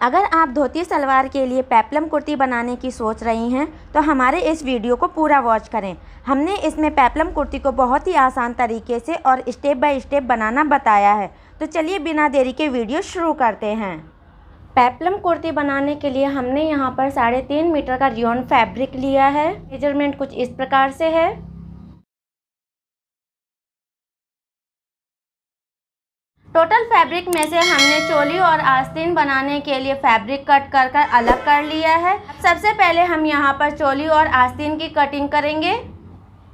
अगर आप धोती सलवार के लिए पेप्लम कुर्ती बनाने की सोच रही हैं तो हमारे इस वीडियो को पूरा वॉच करें। हमने इसमें पेप्लम कुर्ती को बहुत ही आसान तरीके से और स्टेप बाय स्टेप बनाना बताया है। तो चलिए बिना देरी के वीडियो शुरू करते हैं। पेप्लम कुर्ती बनाने के लिए हमने यहाँ पर 3.5 मीटर का रियोन फैब्रिक लिया है। मेजरमेंट कुछ इस प्रकार से है। टोटल फैब्रिक में से हमने चोली और आस्तीन बनाने के लिए फैब्रिक कट कर अलग कर लिया है। सबसे पहले हम यहाँ पर चोली और आस्तीन की कटिंग करेंगे।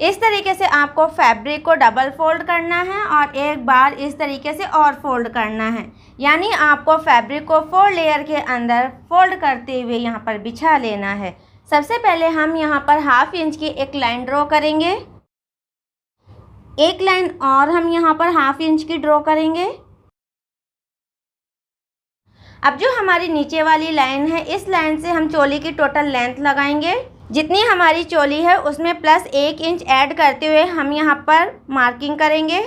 इस तरीके से आपको फैब्रिक को डबल फोल्ड करना है और एक बार इस तरीके से और फोल्ड करना है, यानी आपको फैब्रिक को 4 लेयर के अंदर फोल्ड करते हुए यहाँ पर बिछा लेना है। सबसे पहले हम यहाँ पर 1/2 इंच की एक लाइन ड्रॉ करेंगे। एक लाइन और हम यहाँ पर 1/2 इंच की ड्रॉ करेंगे। अब जो हमारी नीचे वाली लाइन है, इस लाइन से हम चोली की टोटल लेंथ लगाएंगे। जितनी हमारी चोली है उसमें प्लस 1 इंच ऐड करते हुए हम यहाँ पर मार्किंग करेंगे।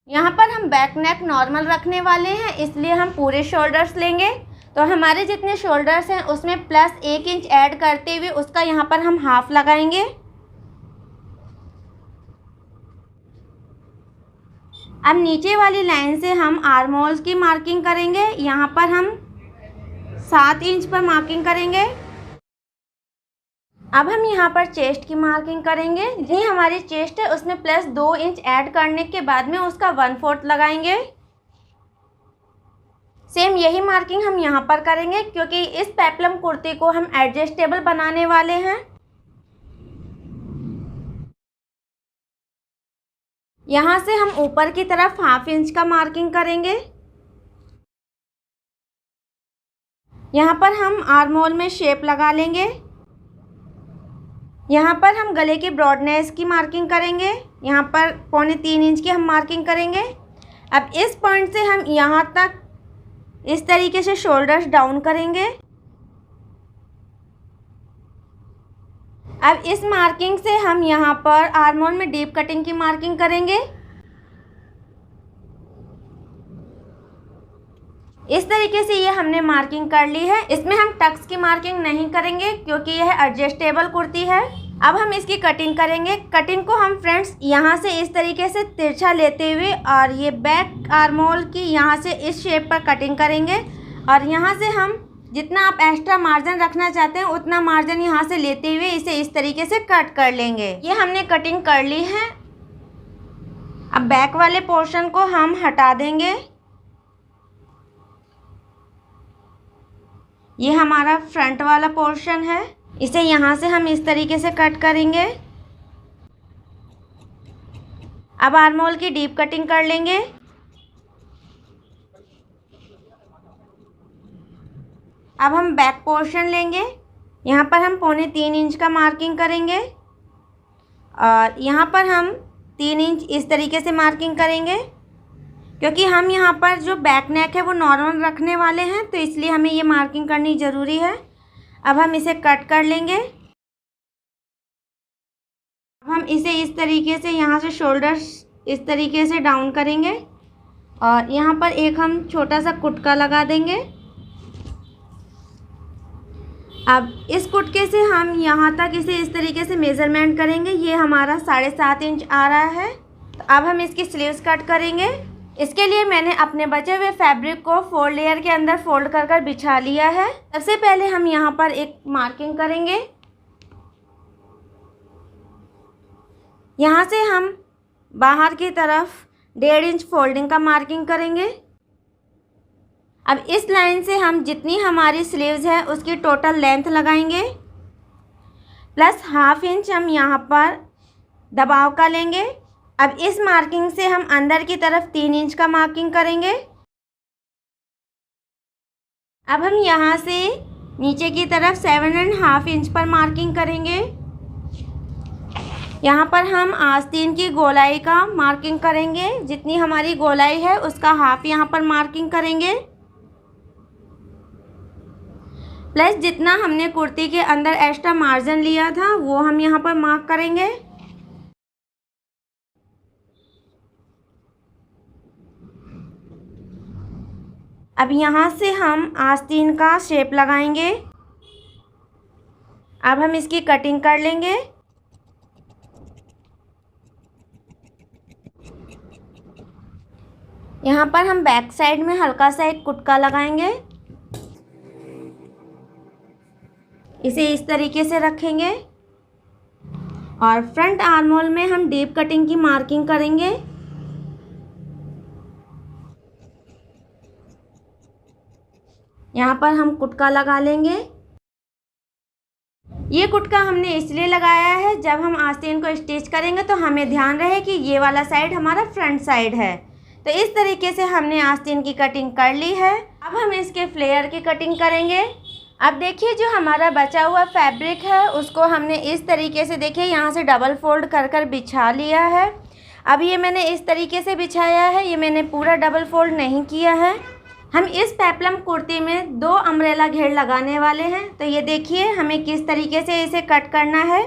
यहाँ पर हम बैक नेक नॉर्मल रखने वाले हैं, इसलिए हम पूरे शोल्डर्स लेंगे। तो हमारे जितने शोल्डर्स हैं उसमें प्लस 1 इंच ऐड करते हुए उसका यहाँ पर हम हाफ लगाएंगे। अब नीचे वाली लाइन से हम आर्म होल्स की मार्किंग करेंगे। यहाँ पर हम 7 इंच पर मार्किंग करेंगे। अब हम यहाँ पर चेस्ट की मार्किंग करेंगे। जितनी हमारी चेस्ट है उसमें प्लस 2 इंच ऐड करने के बाद में उसका 1/4 लगाएंगे। सेम यही मार्किंग हम यहाँ पर करेंगे, क्योंकि इस पेप्लम कुर्ती को हम एडजस्टेबल बनाने वाले हैं। यहाँ से हम ऊपर की तरफ 1/2 इंच का मार्किंग करेंगे। यहाँ पर हम आर्म होल में शेप लगा लेंगे। यहाँ पर हम गले की ब्रॉडनेस की मार्किंग करेंगे। यहाँ पर 3.25 इंच की हम मार्किंग करेंगे। अब इस पॉइंट से हम यहाँ तक इस तरीके से शोल्डर्स डाउन करेंगे। अब इस मार्किंग से हम यहाँ पर आर्म होल में डीप कटिंग की मार्किंग करेंगे। इस तरीके से ये हमने मार्किंग कर ली है। इसमें हम टक्स की मार्किंग नहीं करेंगे, क्योंकि यह एडजस्टेबल कुर्ती है। अब हम इसकी कटिंग करेंगे। कटिंग को हम फ्रेंड्स यहाँ से इस तरीके से तिरछा लेते हुए और ये बैक आर्म होल की यहाँ से इस शेप पर कटिंग करेंगे। और यहाँ से हम जितना आप एक्स्ट्रा मार्जिन रखना चाहते हैं उतना मार्जिन यहाँ से लेते हुए इसे इस तरीके से कट कर लेंगे। ये हमने कटिंग कर ली है। अब बैक वाले पोर्शन को हम हटा देंगे। ये हमारा फ्रंट वाला पोर्शन है, इसे यहाँ से हम इस तरीके से कट करेंगे। अब आर्म होल की डीप कटिंग कर लेंगे। अब हम बैक पोर्शन लेंगे। यहाँ पर हम 3.25 इंच का मार्किंग करेंगे और यहाँ पर हम 3 इंच इस तरीके से मार्किंग करेंगे, क्योंकि हम यहाँ पर जो बैक नेक है वो नॉर्मल रखने वाले हैं, तो इसलिए हमें ये मार्किंग करनी ज़रूरी है। अब हम इसे कट कर लेंगे। अब हम इसे इस तरीके से यहाँ से शोल्डर्स इस तरीके से डाउन करेंगे और यहाँ पर एक हम छोटा सा कुटका लगा देंगे। अब इस कुटके से हम यहाँ तक इसे इस तरीके से मेज़रमेंट करेंगे। ये हमारा 7.5 इंच आ रहा है। तो अब हम इसकी स्लीव्स कट करेंगे। इसके लिए मैंने अपने बचे हुए फैब्रिक को 4 लेयर के अंदर फोल्ड कर बिछा लिया है। सबसे पहले हम यहाँ पर एक मार्किंग करेंगे। यहाँ से हम बाहर की तरफ 1.5 इंच फोल्डिंग का मार्किंग करेंगे। अब इस लाइन से हम जितनी हमारी स्लीव्स है उसकी टोटल लेंथ लगाएंगे, प्लस 1/2 इंच हम यहाँ पर दबाव का लेंगे। अब इस मार्किंग से हम अंदर की तरफ 3 इंच का मार्किंग करेंगे। अब हम यहाँ से नीचे की तरफ 7.5 इंच पर मार्किंग करेंगे। यहाँ पर हम आस्तीन की गोलाई का मार्किंग करेंगे। जितनी हमारी गोलाई है उसका हाफ यहाँ पर मार्किंग करेंगे, प्लस जितना हमने कुर्ती के अंदर एक्स्ट्रा मार्जिन लिया था वो हम यहाँ पर मार्क करेंगे। अब यहाँ से हम आस्तीन का शेप लगाएंगे। अब हम इसकी कटिंग कर लेंगे। यहाँ पर हम बैक साइड में हल्का सा एक कुटका लगाएंगे। इसे इस तरीके से रखेंगे और फ्रंट आर्म होल में हम डीप कटिंग की मार्किंग करेंगे। यहाँ पर हम कुटका लगा लेंगे। ये कुटका हमने इसलिए लगाया है, जब हम आस्तीन को स्टिच करेंगे तो हमें ध्यान रहे कि ये वाला साइड हमारा फ्रंट साइड है। तो इस तरीके से हमने आस्तीन की कटिंग कर ली है। अब हम इसके फ्लेयर की कटिंग करेंगे। अब देखिए जो हमारा बचा हुआ फैब्रिक है उसको हमने इस तरीके से, देखिए यहाँ से डबल फोल्ड कर कर बिछा लिया है। अब ये मैंने इस तरीके से बिछाया है, ये मैंने पूरा डबल फोल्ड नहीं किया है। हम इस पेप्लम कुर्ती में 2 अम्ब्रेला घेर लगाने वाले हैं। तो ये देखिए हमें किस तरीके से इसे कट करना है।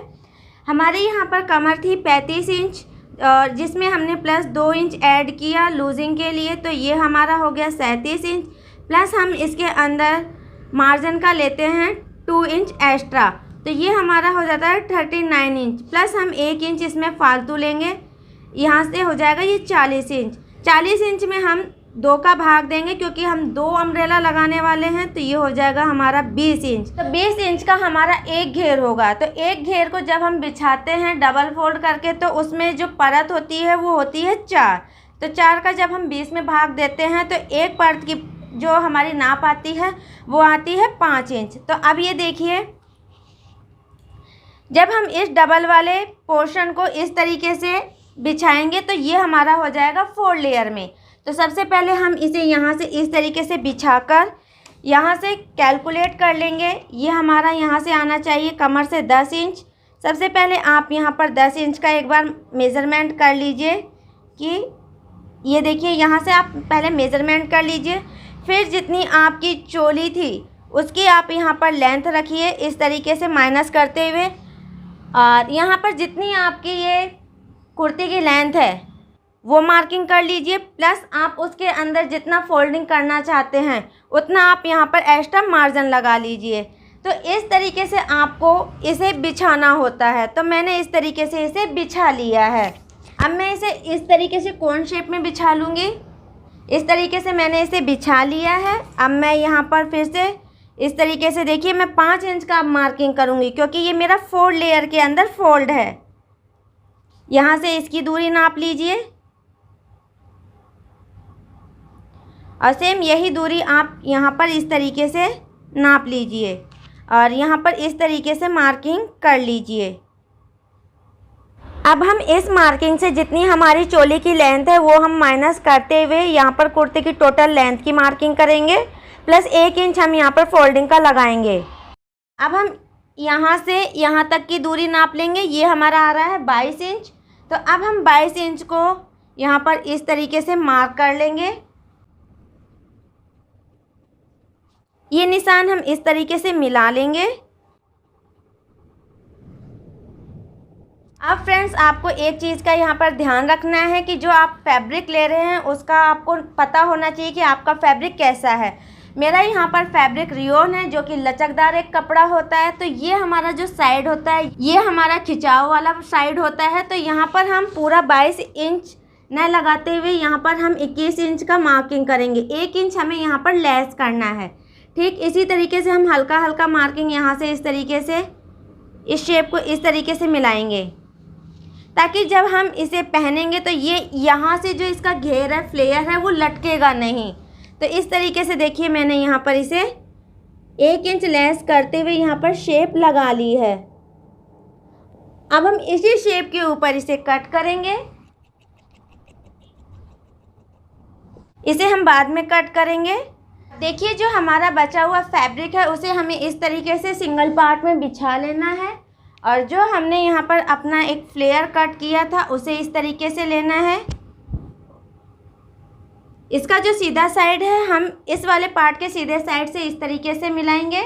हमारे यहाँ पर कमर थी 35 इंच और जिसमें हमने प्लस 2 इंच ऐड किया लूजिंग के लिए, तो ये हमारा हो गया 37 इंच। प्लस हम इसके अंदर मार्जिन का लेते हैं 2 इंच एक्स्ट्रा, तो ये हमारा हो जाता है 39 इंच। प्लस हम 1 इंच इसमें फालतू लेंगे, यहाँ से हो जाएगा ये 40 इंच। 40 इंच में हम 2 का भाग देंगे क्योंकि हम 2 अम्ब्रेला लगाने वाले हैं, तो ये हो जाएगा हमारा 20 इंच। तो 20 इंच का हमारा एक घेर होगा। तो एक घेर को जब हम बिछाते हैं डबल फोल्ड करके, तो उसमें जो परत होती है वो होती है 4। तो 4 का जब हम 20 में भाग देते हैं तो एक परत की जो हमारी नाप आती है वो आती है 5 इंच। तो अब ये देखिए जब हम इस डबल वाले पोर्शन को इस तरीके से बिछाएंगे तो ये हमारा हो जाएगा 4 लेयर में। तो सबसे पहले हम इसे यहाँ से इस तरीके से बिछाकर यहाँ से कैलकुलेट कर लेंगे। ये हमारा यहाँ से आना चाहिए कमर से 10 इंच। सबसे पहले आप यहाँ पर 10 इंच का एक बार मेज़रमेंट कर लीजिए कि ये देखिए यहाँ से आप पहले मेज़रमेंट कर लीजिए। फिर जितनी आपकी चोली थी उसकी आप यहाँ पर लेंथ रखिए इस तरीके से माइनस करते हुए, और यहाँ पर जितनी आपकी ये कुर्ती की लेंथ है वो मार्किंग कर लीजिए। प्लस आप उसके अंदर जितना फोल्डिंग करना चाहते हैं उतना आप यहाँ पर एक्स्ट्रा मार्जिन लगा लीजिए। तो इस तरीके से आपको इसे बिछाना होता है। तो मैंने इस तरीके से इसे बिछा लिया है। अब मैं इसे इस तरीके से कोन शेप में बिछा लूँगी। इस तरीके से मैंने इसे बिछा लिया है। अब मैं यहाँ पर फिर से इस तरीके से, देखिए मैं 5 इंच का मार्किंग करूँगी क्योंकि ये मेरा 4 लेयर के अंदर फोल्ड है। यहाँ से इसकी दूरी नाप लीजिए और सेम यही दूरी आप यहाँ पर इस तरीके से नाप लीजिए और यहाँ पर इस तरीके से मार्किंग कर लीजिए। अब हम इस मार्किंग से जितनी हमारी चोली की लेंथ है वो हम माइनस करते हुए यहाँ पर कुर्ते की टोटल लेंथ की मार्किंग करेंगे। प्लस 1 इंच हम यहाँ पर फोल्डिंग का लगाएंगे। अब हम यहाँ से यहाँ तक की दूरी नाप लेंगे। ये हमारा आ रहा है 22 इंच। तो अब हम 22 इंच को यहाँ पर इस तरीके से मार्क कर लेंगे। ये निशान हम इस तरीके से मिला लेंगे। अब फ्रेंड्स आपको एक चीज़ का यहाँ पर ध्यान रखना है कि जो आप फैब्रिक ले रहे हैं उसका आपको पता होना चाहिए कि आपका फैब्रिक कैसा है। मेरा यहाँ पर फैब्रिक रियोन है जो कि लचकदार एक कपड़ा होता है। तो ये हमारा जो साइड होता है ये हमारा खिंचाव वाला साइड होता है। तो यहाँ पर हम पूरा 22 इंच न लगाते हुए यहाँ पर हम 21 इंच का मार्किंग करेंगे। 1 इंच हमें यहाँ पर लेस करना है। ठीक इसी तरीके से हम हल्का हल्का मार्किंग यहाँ से इस तरीके से इस शेप को इस तरीके से मिलाएंगे ताकि जब हम इसे पहनेंगे तो ये यहाँ से जो इसका घेर है फ्लेयर है वो लटकेगा नहीं। तो इस तरीके से देखिए मैंने यहाँ पर इसे 1 इंच लेस करते हुए यहाँ पर शेप लगा ली है। अब हम इसी शेप के ऊपर इसे कट करेंगे। इसे हम बाद में कट करेंगे। देखिए जो हमारा बचा हुआ फैब्रिक है उसे हमें इस तरीके से सिंगल पार्ट में बिछा लेना है और जो हमने यहाँ पर अपना एक फ्लेयर कट किया था उसे इस तरीके से लेना है। इसका जो सीधा साइड है हम इस वाले पार्ट के सीधे साइड से इस तरीके से मिलाएंगे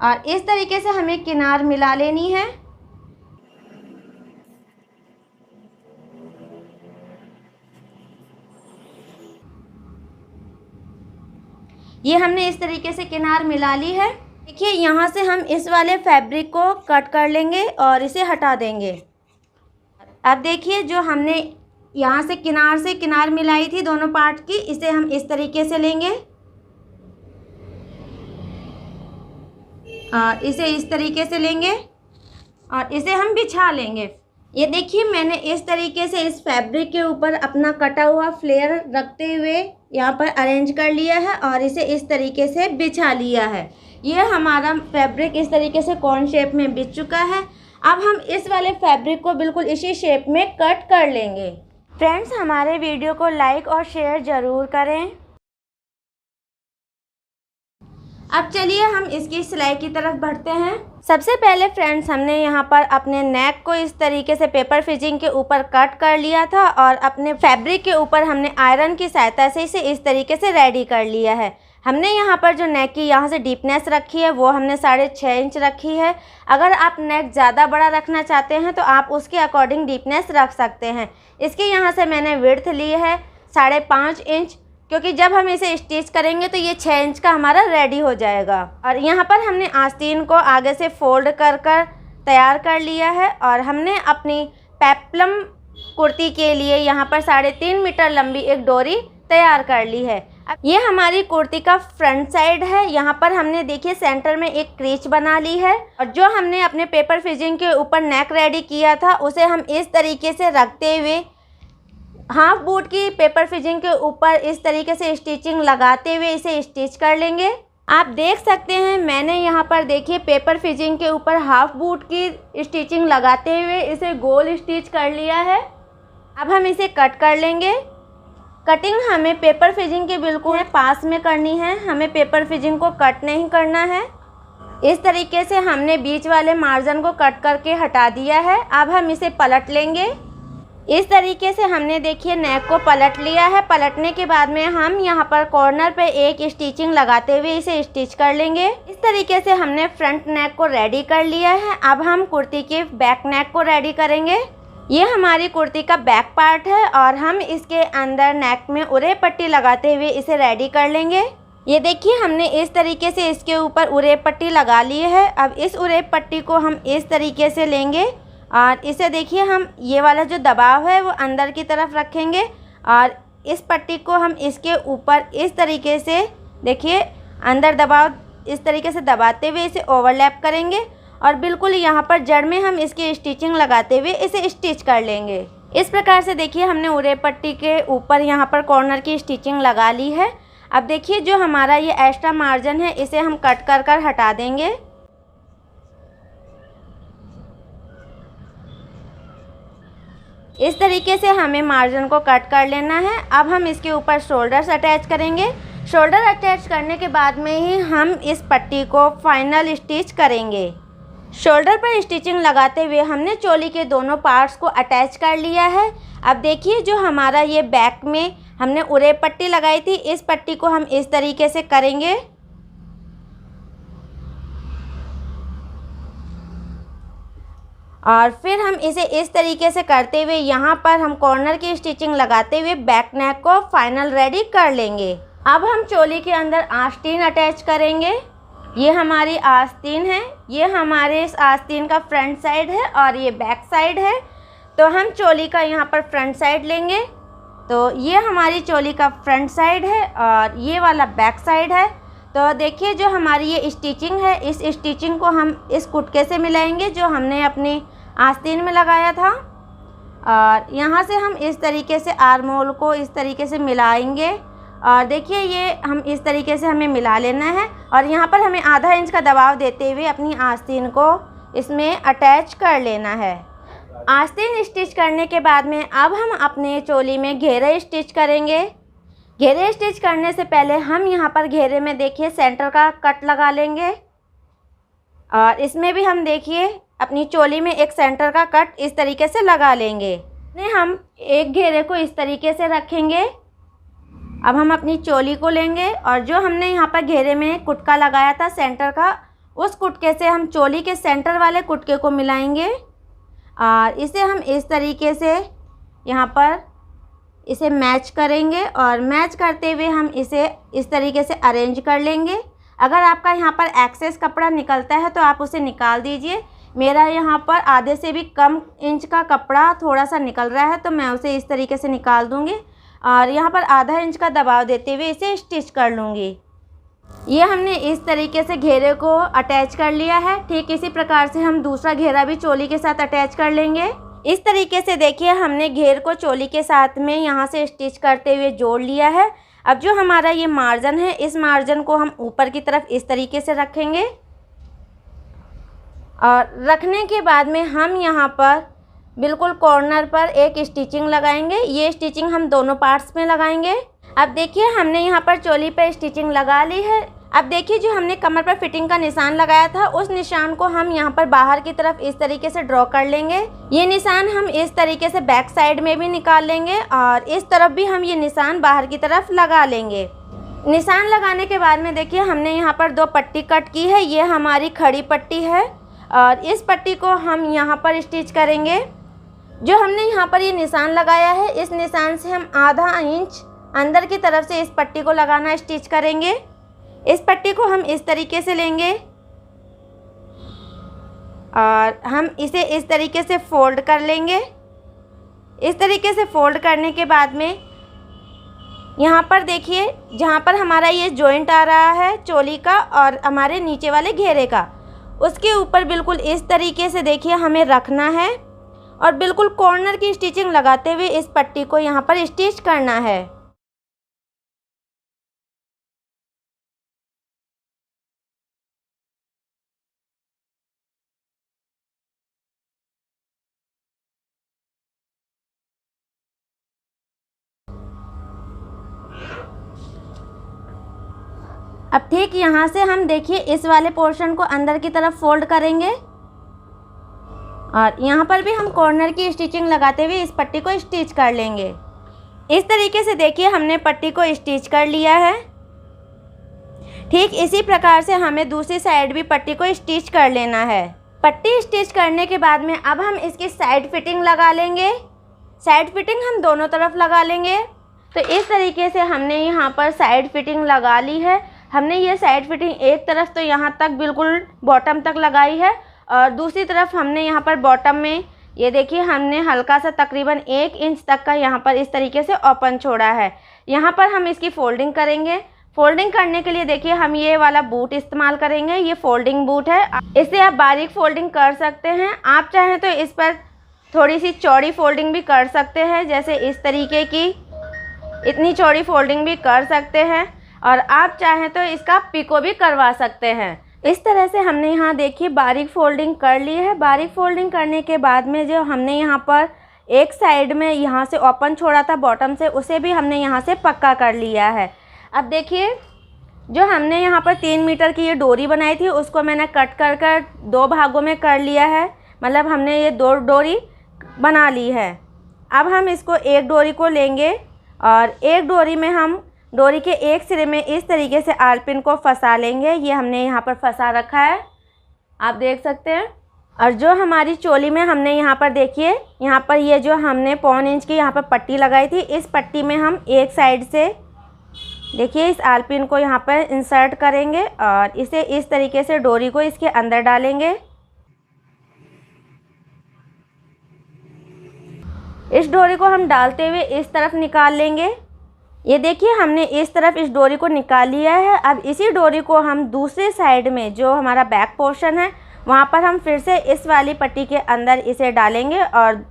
और इस तरीके से हमें किनार मिला लेनी है। ये हमने इस तरीके से किनार मिला ली है। देखिए यहाँ से हम इस वाले फैब्रिक को कट कर लेंगे और इसे हटा देंगे। अब देखिए जो हमने यहाँ से किनार मिलाई थी दोनों पार्ट की, इसे हम इस तरीके से लेंगे और इसे इस तरीके से लेंगे और इसे हम बिछा लेंगे। ये देखिए मैंने इस तरीके से इस फैब्रिक के ऊपर अपना कटा हुआ फ्लेयर रखते हुए यहाँ पर अरेंज कर लिया है और इसे इस तरीके से बिछा लिया है। ये हमारा फैब्रिक इस तरीके से कॉर्न शेप में बिछ चुका है। अब हम इस वाले फैब्रिक को बिल्कुल इसी शेप में कट कर लेंगे। फ्रेंड्स, हमारे वीडियो को लाइक और शेयर ज़रूर करें। अब चलिए हम इसकी सिलाई की तरफ बढ़ते हैं। सबसे पहले फ्रेंड्स हमने यहाँ पर अपने नेक को इस तरीके से पेपर फिजिंग के ऊपर कट कर लिया था और अपने फैब्रिक के ऊपर हमने आयरन की सहायता से इसे इस तरीके से रेडी कर लिया है। हमने यहाँ पर जो नेक की यहाँ से डीपनेस रखी है वो हमने 6.5 इंच रखी है। अगर आप नेक ज़्यादा बड़ा रखना चाहते हैं तो आप उसके अकॉर्डिंग डीपनेस रख सकते हैं। इसके यहाँ से मैंने विड्थ ली है 5.5 इंच, क्योंकि जब हम इसे स्टिच करेंगे तो ये 6 इंच का हमारा रेडी हो जाएगा। और यहाँ पर हमने आस्तीन को आगे से फोल्ड कर तैयार कर लिया है और हमने अपनी पेप्लम कुर्ती के लिए यहाँ पर 3.5 मीटर लंबी एक डोरी तैयार कर ली है। अब ये हमारी कुर्ती का फ्रंट साइड है। यहाँ पर हमने देखिए सेंटर में एक क्रीच बना ली है और जो हमने अपने पेपर फिजिंग के ऊपर नेक रेडी किया था उसे हम इस तरीके से रखते हुए हाफ बूट की पेपर फिजिंग के ऊपर इस तरीके से स्टिचिंग लगाते हुए इसे स्टिच कर लेंगे। आप देख सकते हैं मैंने यहाँ पर देखिए पेपर फिजिंग के ऊपर हाफ बूट की स्टिचिंग लगाते हुए इसे गोल स्टिच कर लिया है। अब हम इसे कट कर लेंगे। कटिंग हमें पेपर फिजिंग के बिल्कुल पास में करनी है, हमें पेपर फिजिंग को कट नहीं करना है। इस तरीके से हमने बीच वाले मार्जिन को कट करके हटा दिया है। अब हम इसे पलट लेंगे। इस तरीके से हमने देखिए नेक को पलट लिया है। पलटने के बाद में हम यहाँ पर कॉर्नर पे एक स्टिचिंग लगाते हुए इसे स्टिच कर लेंगे। इस तरीके से हमने फ्रंट नेक को रेडी कर लिया है। अब हम कुर्ती के बैक नेक को रेडी करेंगे। ये हमारी कुर्ती का बैक पार्ट है और हम इसके अंदर नेक में उरे पट्टी लगाते हुए इसे रेडी कर लेंगे। ये देखिए हमने इस तरीके से इसके ऊपर उरे पट्टी लगा ली है। अब इस उरे पट्टी को हम इस तरीके से लेंगे और इसे देखिए हम ये वाला जो दबाव है वो अंदर की तरफ रखेंगे और इस पट्टी को हम इसके ऊपर इस तरीके से देखिए अंदर दबाव इस तरीके से दबाते हुए इसे ओवरलैप करेंगे और बिल्कुल यहाँ पर जड़ में हम इसकी स्टिचिंग लगाते हुए इसे स्टिच कर लेंगे। इस प्रकार से देखिए हमने उरे पट्टी के ऊपर यहाँ पर कॉर्नर की स्टिचिंग लगा ली है। अब देखिए जो हमारा ये एक्स्ट्रा मार्जिन है इसे हम कट कर हटा देंगे। इस तरीके से हमें मार्जिन को कट कर लेना है। अब हम इसके ऊपर शोल्डर्स अटैच करेंगे। शोल्डर अटैच करने के बाद में ही हम इस पट्टी को फाइनल स्टिच करेंगे। शोल्डर पर स्टिचिंग लगाते हुए हमने चोली के दोनों पार्ट्स को अटैच कर लिया है। अब देखिए जो हमारा ये बैक में हमने उरे पट्टी लगाई थी इस पट्टी को हम इस तरीके से करेंगे और फिर हम इसे इस तरीके से करते हुए यहाँ पर हम कॉर्नर की स्टिचिंग लगाते हुए बैक नेक को फाइनल रेडी कर लेंगे। अब हम चोली के अंदर आस्तीन अटैच करेंगे। ये हमारी आस्तीन है, ये हमारे इस आस्तीन का फ्रंट साइड है और ये बैक साइड है। तो हम चोली का यहाँ पर फ्रंट साइड लेंगे। तो ये हमारी चोली का फ्रंट साइड है और ये वाला बैक साइड है। तो देखिए जो हमारी ये स्टिचिंग है इस स्टिचिंग को हम इस कुटके से मिलाएंगे जो हमने अपनी आस्तीन में लगाया था और यहाँ से हम इस तरीके से आर्म होल को इस तरीके से मिलाएंगे और देखिए ये हम इस तरीके से हमें मिला लेना है और यहाँ पर हमें आधा इंच का दबाव देते हुए अपनी आस्तीन को इसमें अटैच कर लेना है। आस्तीन स्टिच करने के बाद में अब हम अपने चोली में घेरे स्टिच करेंगे। घेरे स्टिच करने से पहले हम यहाँ पर घेरे में देखिए सेंटर का कट लगा लेंगे और इसमें भी हम देखिए अपनी चोली में एक सेंटर का कट इस तरीके से लगा लेंगे। हम एक घेरे को इस तरीके से रखेंगे। अब हम अपनी चोली को लेंगे और जो हमने यहाँ पर घेरे में कुटका लगाया था सेंटर का उस कुटके से हम चोली के सेंटर वाले कुटके को मिलाएंगे और इसे हम इस तरीके से यहाँ पर इसे मैच करेंगे और मैच करते हुए हम इसे इस तरीके से अरेंज कर लेंगे। अगर आपका यहाँ पर एक्सेस कपड़ा निकलता है तो आप उसे निकाल दीजिए। मेरा यहाँ पर आधे से भी कम इंच का कपड़ा थोड़ा सा निकल रहा है तो मैं उसे इस तरीके से निकाल दूँगी और यहाँ पर आधा इंच का दबाव देते हुए इसे स्टिच कर लूँगी। ये हमने इस तरीके से घेरे को अटैच कर लिया है। ठीक इसी प्रकार से हम दूसरा घेरा भी चोली के साथ अटैच कर लेंगे। इस तरीके से देखिए हमने घेर को चोली के साथ में यहाँ से स्टिच करते हुए जोड़ लिया है। अब जो हमारा ये मार्जिन है, इस मार्जिन को हम ऊपर की तरफ इस तरीके से रखेंगे और रखने के बाद में हम यहाँ पर बिल्कुल कॉर्नर पर एक स्टिचिंग लगाएंगे। ये स्टिचिंग हम दोनों पार्ट्स में लगाएंगे। अब देखिए हमने यहाँ पर चोली पर स्टिचिंग लगा ली है। अब देखिए जो हमने कमर पर फिटिंग का निशान लगाया था, उस निशान को हम यहाँ पर बाहर की तरफ इस तरीके से ड्रॉ कर लेंगे। ये निशान हम इस तरीके से बैक साइड में भी निकाल लेंगे और इस तरफ भी हम ये निशान बाहर की तरफ लगा लेंगे। निशान लगाने के बाद में देखिए हमने यहाँ पर 2 पट्टी कट की है। ये हमारी खड़ी पट्टी है और इस पट्टी को हम यहाँ पर स्टिच करेंगे। जो हमने यहाँ पर ये निशान लगाया है, इस निशान से हम आधा इंच अंदर की तरफ से इस पट्टी को लगाना स्टिच करेंगे। इस पट्टी को हम इस तरीके से लेंगे और हम इसे इस तरीके से फोल्ड कर लेंगे। इस तरीके से फोल्ड करने के बाद में यहाँ पर देखिए जहाँ पर हमारा ये जॉइंट आ रहा है चोली का और हमारे नीचे वाले घेरे का, उसके ऊपर बिल्कुल इस तरीके से देखिए हमें रखना है और बिल्कुल कॉर्नर की स्टिचिंग लगाते हुए इस पट्टी को यहाँ पर स्टिच करना है। अब ठीक यहाँ से हम देखिए इस वाले पोर्शन को अंदर की तरफ फोल्ड करेंगे और यहाँ पर भी हम कॉर्नर की स्टिचिंग लगाते हुए इस पट्टी को स्टिच कर लेंगे। इस तरीके से देखिए हमने पट्टी को स्टिच कर लिया है। ठीक इसी प्रकार से हमें दूसरी साइड भी पट्टी को स्टिच कर लेना है। पट्टी स्टिच करने के बाद में अब हम इसकी साइड फिटिंग लगा लेंगे। साइड फिटिंग हम दोनों तरफ लगा लेंगे। तो इस तरीके से हमने यहाँ पर साइड फिटिंग लगा ली है। हमने ये साइड फिटिंग एक तरफ तो यहाँ तक बिल्कुल बॉटम तक लगाई है और दूसरी तरफ हमने यहाँ पर बॉटम में ये देखिए हमने हल्का सा तकरीबन 1 इंच तक का यहाँ पर इस तरीके से ओपन छोड़ा है। यहाँ पर हम इसकी फोल्डिंग करेंगे। फोल्डिंग करने के लिए देखिए हम ये वाला बूट इस्तेमाल करेंगे। ये फोल्डिंग बूट है, इससे आप बारीक फोल्डिंग कर सकते हैं। आप चाहें तो इस पर थोड़ी सी चौड़ी फोल्डिंग भी कर सकते हैं, जैसे इस तरीके की इतनी चौड़ी फोल्डिंग भी कर सकते हैं और आप चाहें तो इसका पिको भी करवा सकते हैं। इस तरह से हमने यहाँ देखिए बारीक फोल्डिंग कर ली है। बारीक फोल्डिंग करने के बाद में जो हमने यहाँ पर एक साइड में यहाँ से ओपन छोड़ा था बॉटम से, उसे भी हमने यहाँ से पक्का कर लिया है। अब देखिए जो हमने यहाँ पर 3 मीटर की ये डोरी बनाई थी, उसको मैंने कट कर कर 2 भागों में कर लिया है। मतलब हमने ये 2 डोरी बना ली है। अब हम इसको एक डोरी को लेंगे और एक डोरी में हम डोरी के एक सिरे में इस तरीके से आलपिन को फंसा लेंगे। ये हमने यहाँ पर फंसा रखा है, आप देख सकते हैं। और जो हमारी चोली में हमने यहाँ पर देखिए यहाँ पर ये जो हमने 1.25 इंच की यहाँ पर पट्टी लगाई थी, इस पट्टी में हम एक साइड से देखिए इस आलपिन को यहाँ पर इंसर्ट करेंगे और इसे इस तरीके से डोरी को इसके अंदर डालेंगे। इस डोरी को हम डालते हुए इस तरफ निकाल लेंगे। ये देखिए हमने इस तरफ इस डोरी को निकाल लिया है। अब इसी डोरी को हम दूसरे साइड में जो हमारा बैक पोर्शन है वहाँ पर हम फिर से इस वाली पट्टी के अंदर इसे डालेंगे और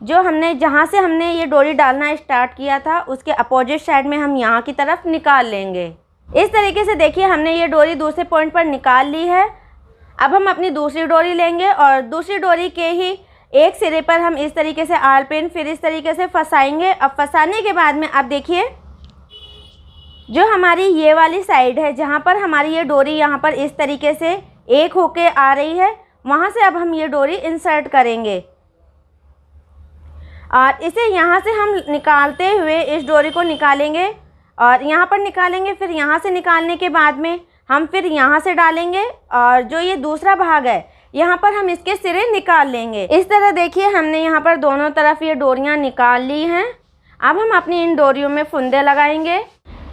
जो हमने जहाँ से हमने ये डोरी डालना स्टार्ट किया था उसके अपोजिट साइड में हम यहाँ की तरफ निकाल लेंगे। इस तरीके से देखिए हमने ये डोरी दूसरे पॉइंट पर निकाल ली है। अब हम अपनी दूसरी डोरी लेंगे और दूसरी डोरी के ही एक सिरे पर हम इस तरीके से आलपिन फिर इस तरीके से फंसाएंगे। अब फंसाने के बाद में अब देखिए जो हमारी ये वाली साइड है जहाँ पर हमारी ये डोरी यहाँ पर इस तरीके से एक होके आ रही है, वहाँ से अब हम ये डोरी इंसर्ट करेंगे और इसे यहाँ से हम निकालते हुए इस डोरी को निकालेंगे और यहाँ पर निकालेंगे। फिर यहाँ से निकालने के बाद में हम फिर यहाँ से डालेंगे और जो ये दूसरा भाग है यहाँ पर हम इसके सिरे निकाल लेंगे। इस तरह देखिए हमने यहाँ पर दोनों तरफ ये डोरियाँ निकाल ली हैं। अब हम अपनी इन डोरियों में फुंदे लगाएंगे।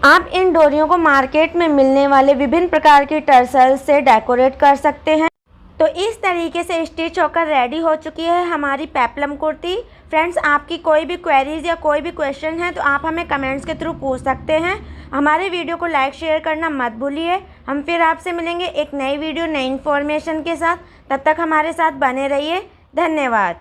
आप इन डोरियों को मार्केट में मिलने वाले विभिन्न प्रकार की टर्सल्स से डेकोरेट कर सकते हैं। तो इस तरीके से स्टिच होकर रेडी हो चुकी है हमारी पेप्लम कुर्ती। फ्रेंड्स, आपकी कोई भी क्वेरीज या कोई भी क्वेश्चन है तो आप हमें कमेंट्स के थ्रू पूछ सकते हैं। हमारे वीडियो को लाइक शेयर करना मत भूलिए। हम फिर आपसे मिलेंगे एक नई वीडियो नई इन्फॉर्मेशन के साथ। तब तक हमारे साथ बने रहिए। धन्यवाद।